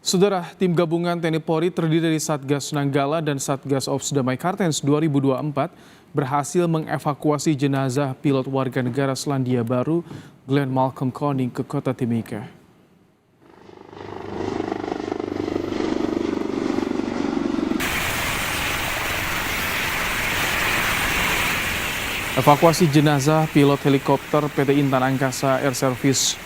Saudara, tim gabungan TNI Polri terdiri dari Satgas Nanggala dan Satgas Ops Damai Kartens 2024 berhasil mengevakuasi jenazah pilot warga negara Selandia Baru Glenn Malcolm Koning ke kota Timika. Evakuasi jenazah pilot helikopter PT Intan Angkasa Air Service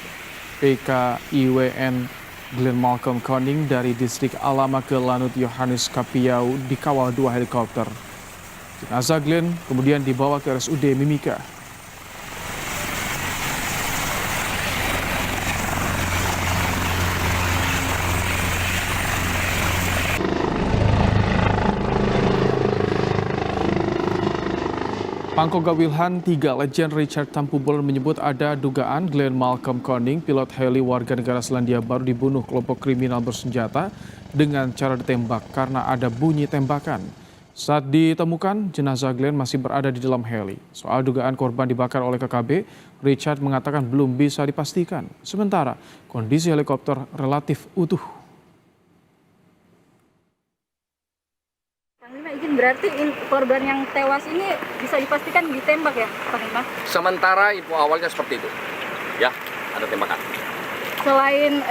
PKIWN Glenn Malcolm Koning dari distrik Alama ke Lanut Yohanes Kapiau dikawal 2 helikopter. Jenazah Glenn kemudian dibawa ke RSUD Mimika. Pangkoga Wilhan 3 Legend Richard Tampubolon menyebut ada dugaan Glenn Malcolm Koning, pilot heli warga negara Selandia Baru dibunuh kelompok kriminal bersenjata dengan cara ditembak karena ada bunyi tembakan. Saat ditemukan, jenazah Glenn masih berada di dalam heli. Soal dugaan korban dibakar oleh KKB, Richard mengatakan belum bisa dipastikan. Sementara, kondisi helikopter relatif utuh. Berarti korban yang tewas ini bisa dipastikan ditembak ya, Pak Nima? Sementara info awalnya seperti itu, ya, ada tembakan. Selain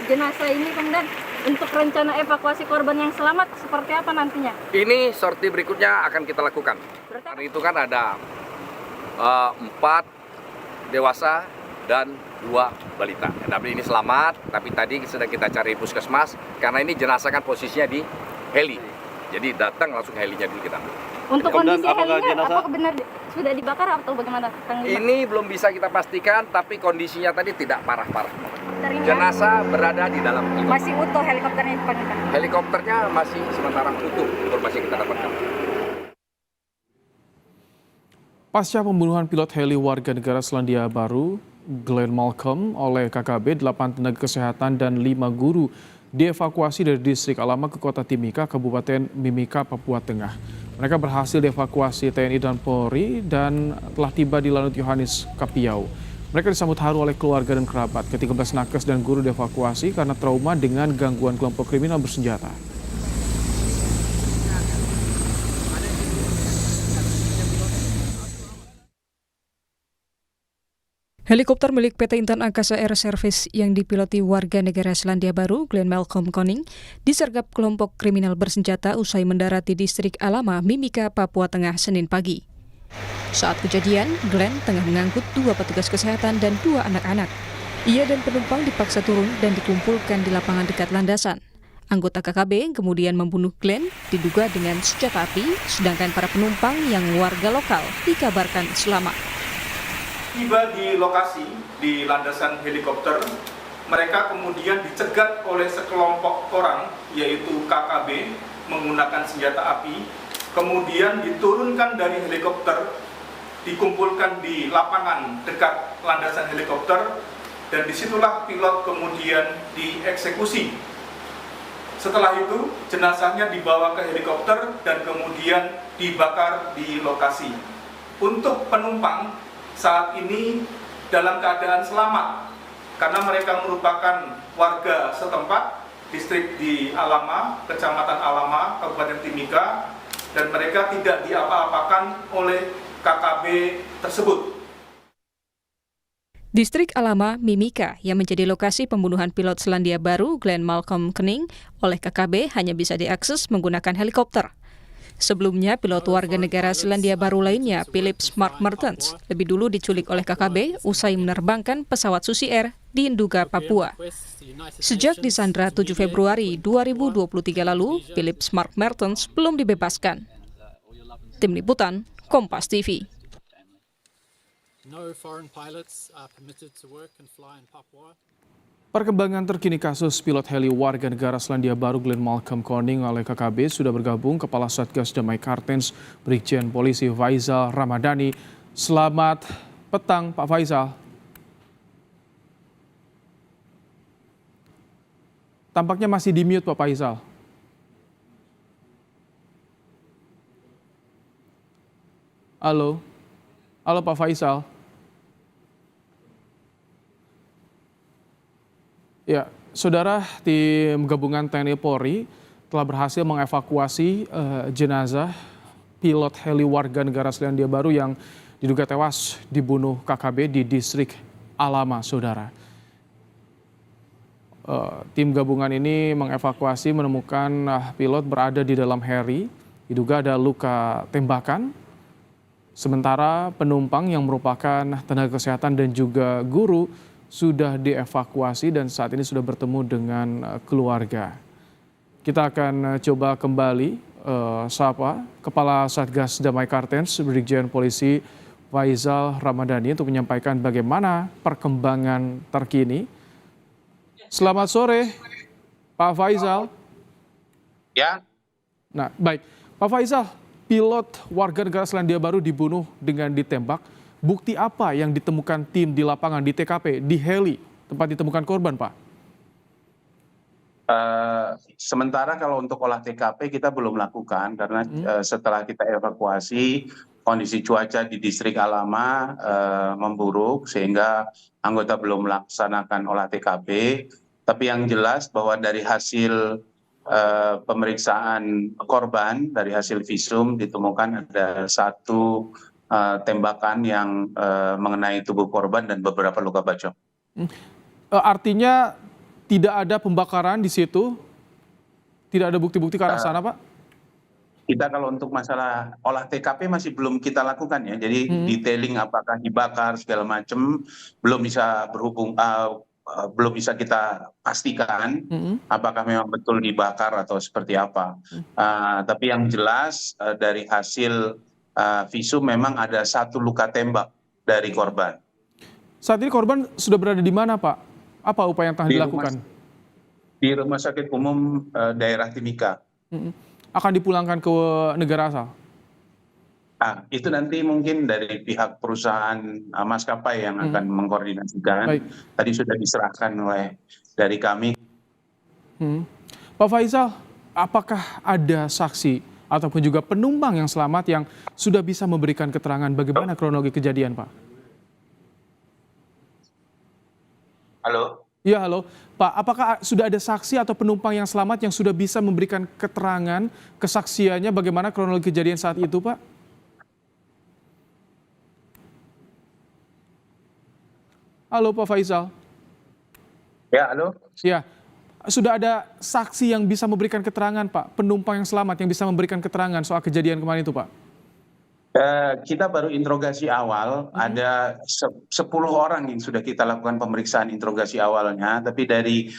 jenazah ini, kemudian untuk rencana evakuasi korban yang selamat seperti apa nantinya? Ini sorti berikutnya akan kita lakukan. Karena itu kan ada 4 dewasa dan 2 balita. Tapi ini selamat, tapi tadi sedang kita cari puskesmas karena ini jenazah kan posisinya di heli. Jadi datang langsung helinya dulu kita. Untuk kondisi helinya apakah benar sudah dibakar atau bagaimana? Ini belum bisa kita pastikan, tapi kondisinya tadi tidak parah-parah. Jenazah berada di dalam. Masih utuh helikopternya, Pak Nima? Helikopternya masih sementara utuh, informasi kita dapatkan. Pasca pembunuhan pilot heli warga negara Selandia Baru Glenn Malcolm oleh KKB, 8 tenaga kesehatan dan 5 guru dievakuasi dari distrik Alama ke kota Timika, Kabupaten Mimika, Papua Tengah. Mereka berhasil dievakuasi TNI dan Polri dan telah tiba di Lanut Yohanes Kapiau. Mereka disambut haru oleh keluarga dan kerabat. Ke-13 nakes dan guru dievakuasi karena trauma dengan gangguan kelompok kriminal bersenjata. Helikopter milik PT Intan Angkasa Air Service yang dipiloti warga negara Selandia Baru, Glenn Malcolm Koning, disergap kelompok kriminal bersenjata usai mendarat di distrik Alama, Mimika, Papua Tengah, Senin pagi. Saat kejadian, Glenn tengah mengangkut 2 petugas kesehatan dan 2 anak-anak. Ia dan penumpang dipaksa turun dan dikumpulkan di lapangan dekat landasan. Anggota KKB kemudian membunuh Glenn diduga dengan senjata api, sedangkan para penumpang yang warga lokal dikabarkan selamat. Tiba di lokasi di landasan helikopter, mereka kemudian dicegat oleh sekelompok orang yaitu KKB menggunakan senjata api, kemudian diturunkan dari helikopter, dikumpulkan di lapangan dekat landasan helikopter, dan disitulah pilot kemudian dieksekusi. Setelah itu jenazahnya dibawa ke helikopter dan kemudian dibakar di lokasi. Untuk penumpang saat ini dalam keadaan selamat karena mereka merupakan warga setempat distrik di Alama, Kecamatan Alama, Kabupaten Timika, dan mereka tidak diapa-apakan oleh KKB tersebut. Distrik Alama, Mimika, yang menjadi lokasi pembunuhan pilot Selandia Baru Glenn Malcolm Koning oleh KKB hanya bisa diakses menggunakan helikopter. Sebelumnya, pilot warga negara Selandia Baru lainnya, Philip Mark Mertens, lebih dulu diculik oleh KKB usai menerbangkan pesawat Susi Air di Nduga, Papua. Sejak disandra 7 Februari 2023 lalu, Philip Mark Mertens belum dibebaskan. Tim Liputan, Kompas TV. Perkembangan terkini kasus pilot heli warga negara Selandia Baru Glenn Malcolm Koning oleh KKB sudah bergabung Kepala Satgas Damai Kartens Brigjen Polisi Faisal Ramadhani. Selamat petang Pak Faisal. Tampaknya masih di mute Pak Faisal. Halo, halo Pak Faisal. Ya, Saudara, tim gabungan TNI Polri telah berhasil mengevakuasi jenazah pilot heli warga negara Selandia Baru yang diduga tewas dibunuh KKB di distrik Alama, saudara. Tim gabungan ini mengevakuasi menemukan pilot berada di dalam heli, diduga ada luka tembakan. Sementara penumpang yang merupakan tenaga kesehatan dan juga guru sudah dievakuasi dan saat ini sudah bertemu dengan keluarga. Kita akan coba kembali sapa Kepala Satgas Damai Kartens Brigjen Polisi Faizal Ramadhani untuk menyampaikan bagaimana perkembangan terkini. Selamat sore, Pak Faizal. Ya. Nah, baik. Pak Faizal, pilot warga negara Selandia Baru dibunuh dengan ditembak. Bukti apa yang ditemukan tim di lapangan, di TKP, di heli, tempat ditemukan korban, Pak? Sementara kalau untuk olah TKP kita belum lakukan karena setelah kita evakuasi kondisi cuaca di distrik Alama memburuk sehingga anggota belum melaksanakan olah TKP. Tapi yang jelas bahwa dari hasil pemeriksaan korban, dari hasil visum ditemukan ada satu tembakan yang mengenai tubuh korban dan beberapa luka bacok. Artinya tidak ada pembakaran di situ? Tidak ada bukti-bukti ke arah sana, Pak? Kita kalau untuk masalah olah TKP masih belum kita lakukan ya. Jadi detailing apakah dibakar segala macam belum bisa belum bisa kita pastikan apakah memang betul dibakar atau seperti apa. Tapi yang jelas dari hasil visum memang ada satu luka tembak dari korban. Saat ini korban sudah berada di mana, Pak? Apa upaya yang telah dilakukan? Di Rumah Sakit Umum Daerah Timika. Akan dipulangkan ke negara asal? Itu nanti mungkin dari pihak perusahaan maskapai yang akan mengkoordinasikan. Baik. Tadi sudah diserahkan oleh dari kami. Pak Faizal, apakah ada saksi ataupun juga penumpang yang selamat yang sudah bisa memberikan keterangan bagaimana kronologi kejadian, Pak? Halo? Iya, halo. Pak, apakah sudah ada saksi atau penumpang yang selamat yang sudah bisa memberikan keterangan, kesaksiannya bagaimana kronologi kejadian saat itu, Pak? Halo, Pak Faizal. Ya, halo? Ya, sudah ada saksi yang bisa memberikan keterangan, Pak? Penumpang yang selamat yang bisa memberikan keterangan soal kejadian kemarin itu, Pak? Kita baru interogasi awal, ada 10 orang yang sudah kita lakukan pemeriksaan interogasi awalnya, tapi dari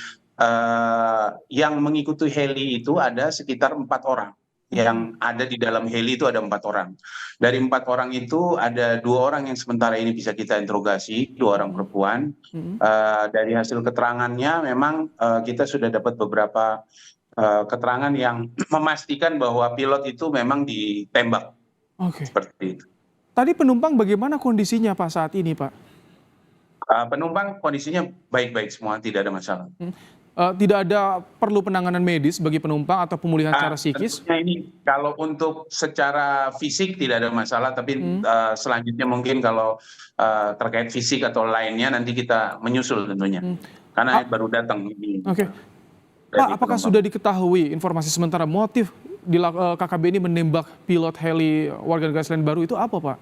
yang mengikuti heli itu ada sekitar 4 orang. Yang ada di dalam heli itu ada 4 orang. Dari 4 orang itu ada 2 orang yang sementara ini bisa kita interogasi, 2 orang perempuan. Dari hasil keterangannya memang kita sudah dapat beberapa keterangan yang memastikan bahwa pilot itu memang ditembak. Oke. Seperti itu. Tadi penumpang bagaimana kondisinya, Pak, saat ini, Pak? Penumpang kondisinya baik-baik semua, tidak ada masalah. Tidak ada perlu penanganan medis bagi penumpang atau pemulihan secara psikis? Tentunya ini kalau untuk secara fisik tidak ada masalah, tapi selanjutnya mungkin kalau terkait fisik atau lainnya nanti kita menyusul tentunya, karena baru datang. Oke. Pak, apakah sudah diketahui informasi sementara motif KKB ini menembak pilot heli warga negara Selandia Baru itu apa, Pak?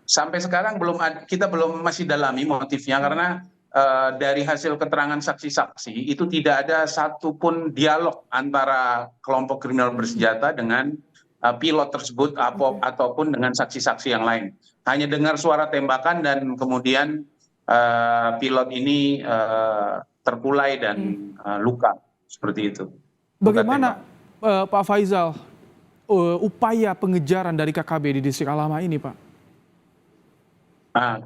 Sampai sekarang kita belum masih dalami motifnya karena dari hasil keterangan saksi-saksi itu tidak ada satupun dialog antara kelompok kriminal bersenjata dengan pilot tersebut ataupun dengan saksi-saksi yang lain. Hanya dengar suara tembakan dan kemudian pilot ini terkulai dan luka seperti itu. Bagaimana Pak Faizal upaya pengejaran dari KKB di distrik Alama ini, Pak?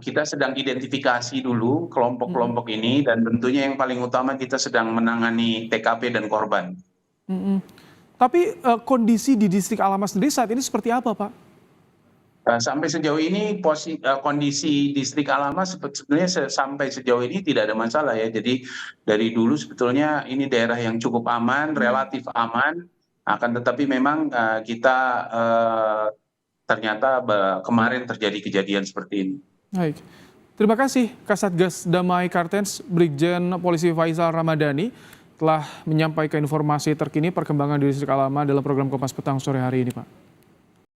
Kita sedang identifikasi dulu kelompok-kelompok ini dan tentunya yang paling utama kita sedang menangani TKP dan korban. Tapi kondisi di distrik Alama sendiri saat ini seperti apa, Pak? Sampai sejauh ini kondisi distrik Alama sebenarnya sampai sejauh ini tidak ada masalah ya. Jadi dari dulu sebetulnya ini daerah yang cukup aman, relatif aman. Akan tetapi memang kita ternyata kemarin terjadi kejadian seperti ini. Baik. Terima kasih Kasatgas Damai Kartens Brigjen Polisi Faisal Ramadhani telah menyampaikan informasi terkini perkembangan di Distrik Alama dalam program Kompas Petang sore hari ini, Pak.